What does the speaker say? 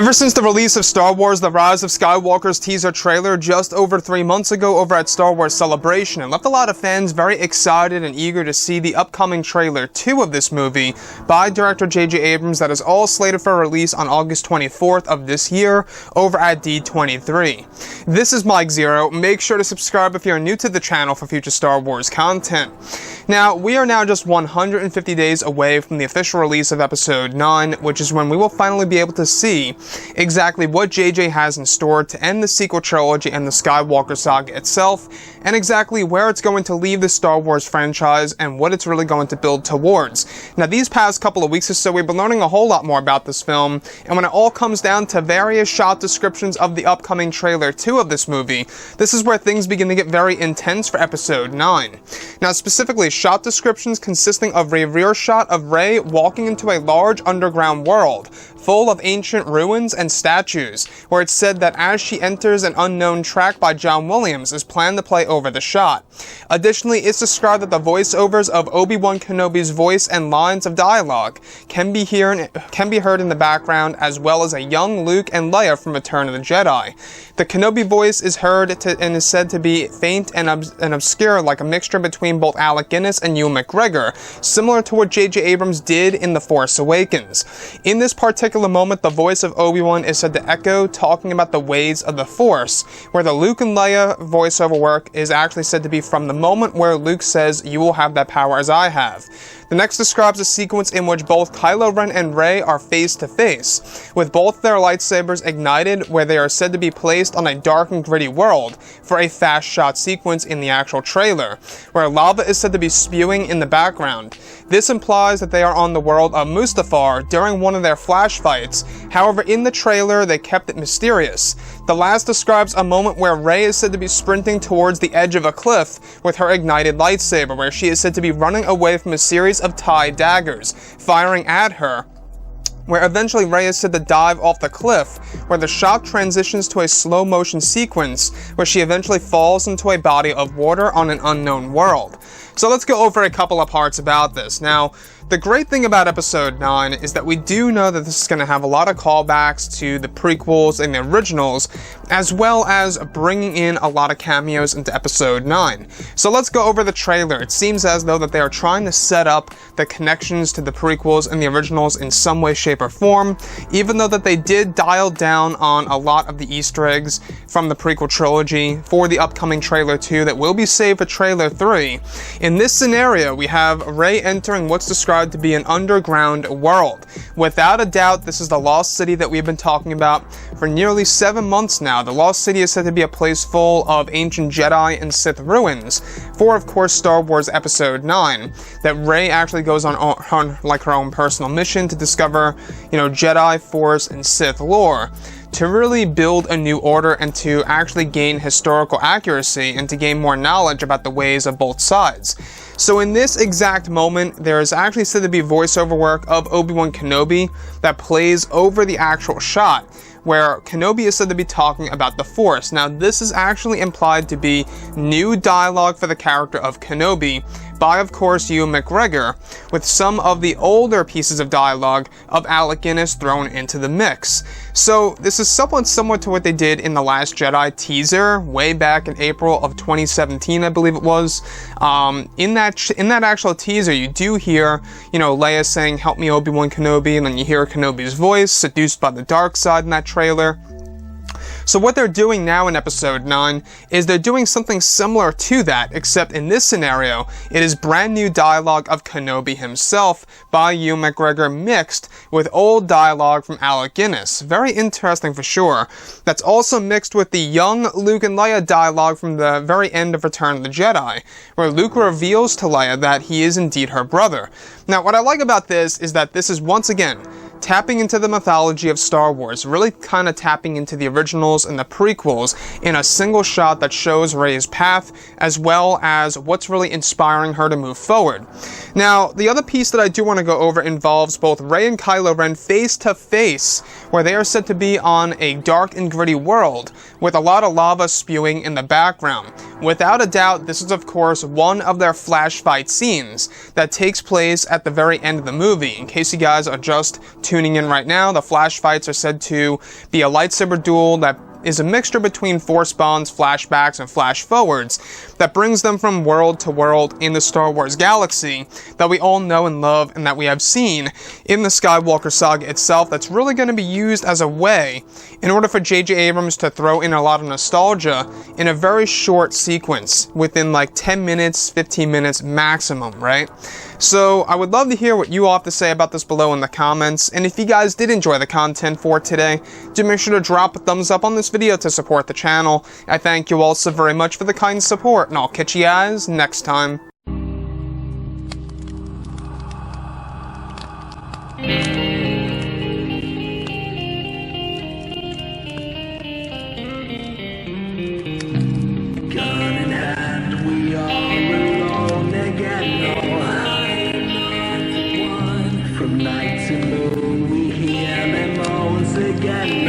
Ever since the release of Star Wars The Rise of Skywalker's teaser trailer just over 3 months ago over at Star Wars Celebration, it left a lot of fans very excited and eager to see the upcoming trailer 2 of this movie by director J.J. Abrams that is all slated for release on August 24th of this year over at D23. This is Mike Zero. Make sure to subscribe if you're new to the channel for future Star Wars content. Now, we are now just 150 days away from the official release of Episode 9, which is when we will finally be able to see exactly what JJ has in store to end the sequel trilogy and the Skywalker saga itself, and exactly where it's going to leave the Star Wars franchise and what it's really going to build towards. Now, these past couple of weeks or so, we've been learning a whole lot more about this film, and when it all comes down to various shot descriptions of the upcoming trailer 2 of this movie, this is where things begin to get very intense for Episode 9. Now, specifically, shot descriptions consisting of a rear shot of Rey walking into a large underground world, full of ancient ruins and statues, where it's said that as she enters an unknown track by John Williams is planned to play over the shot. Additionally, it's described that the voiceovers of Obi-Wan Kenobi's voice and lines of dialogue can be heard in the background, as well as a young Luke and Leia from Return of the Jedi. The Kenobi voice is heard and is said to be faint and obscure, like a mixture between both Alec Guinness and Ewan McGregor, similar to what J.J. Abrams did in The Force Awakens. In this particular moment, the voice of Obi-Wan is said to echo talking about the ways of the Force, where the Luke and Leia voiceover work is actually said to be from the moment where Luke says, "You will have that power as I have." The next describes a sequence in which both Kylo Ren and Rey are face to face, with both their lightsabers ignited, where they are said to be placed on a dark and gritty world for a fast shot sequence in the actual trailer, where lava is said to be spewing in the background. This implies that they are on the world of Mustafar during one of their flash fights. However, in the trailer, they kept it mysterious. The last describes a moment where Rey is said to be sprinting towards the edge of a cliff with her ignited lightsaber, where she is said to be running away from a series of TIE daggers firing at her, where eventually Rey is said to dive off the cliff, where the shot transitions to a slow motion sequence where she eventually falls into a body of water on an unknown world. So let's go over a couple of parts about this. Now, the great thing about Episode 9 is that we do know that this is going to have a lot of callbacks to the prequels and the originals, as well as bringing in a lot of cameos into Episode 9. So let's go over the trailer. It seems as though that they are trying to set up the connections to the prequels and the originals in some way, shape, or form, even though that they did dial down on a lot of the Easter eggs from the prequel trilogy for the upcoming trailer 2 that will be saved for trailer 3. In this scenario, we have Rey entering what's described to be an underground world. Without a doubt, this is the Lost City that we've been talking about for nearly 7 months now. The Lost City is said to be a place full of ancient Jedi and Sith ruins for, of course, Star Wars Episode 9, that Rey actually goes on like her own personal mission to discover, Jedi, Force, and Sith lore, to really build a new order and to actually gain historical accuracy and to gain more knowledge about the ways of both sides. So in this exact moment, there is actually said to be voiceover work of Obi-Wan Kenobi that plays over the actual shot, where Kenobi is said to be talking about the Force. Now, this is actually implied to be new dialogue for the character of Kenobi by, of course, Ewan McGregor, with some of the older pieces of dialogue of Alec Guinness thrown into the mix. So this is somewhat similar to what they did in The Last Jedi teaser way back in April of 2017, I believe it was. In that actual teaser, you do hear, Leia saying, "Help me, Obi-Wan Kenobi," and then you hear Kenobi's voice, seduced by the dark side in that trailer. So what they're doing now in Episode 9 is they're doing something similar to that, except in this scenario, it is brand new dialogue of Kenobi himself by Ewan McGregor mixed with old dialogue from Alec Guinness. Very interesting for sure. That's also mixed with the young Luke and Leia dialogue from the very end of Return of the Jedi, where Luke reveals to Leia that he is indeed her brother. Now, what I like about this is that this is once again tapping into the mythology of Star Wars, really kind of tapping into the originals and the prequels in a single shot that shows Rey's path, as well as what's really inspiring her to move forward. Now, the other piece that I do want to go over involves both Rey and Kylo Ren face to face, where they are said to be on a dark and gritty world, with a lot of lava spewing in the background. Without a doubt, this is of course one of their flash fight scenes that takes place at the very end of the movie, in case you guys are just tuning in right now, the flash fights are said to be a lightsaber duel that is a mixture between force bonds, flashbacks, and flash forwards that brings them from world to world in the Star Wars galaxy that we all know and love and that we have seen in the Skywalker saga itself. That's really going to be used as a way in order for J.J. Abrams to throw in a lot of nostalgia in a very short sequence within like 10 minutes, 15 minutes maximum, right? So I would love to hear what you all have to say about this below in the comments, and if you guys did enjoy the content for today, do make sure to drop a thumbs up on this video to support the channel. I thank you all so very much for the kind support, and I'll catch you guys next time. Gun in hand, we are alone again. No hiding. From night to moon, we hear them moans again.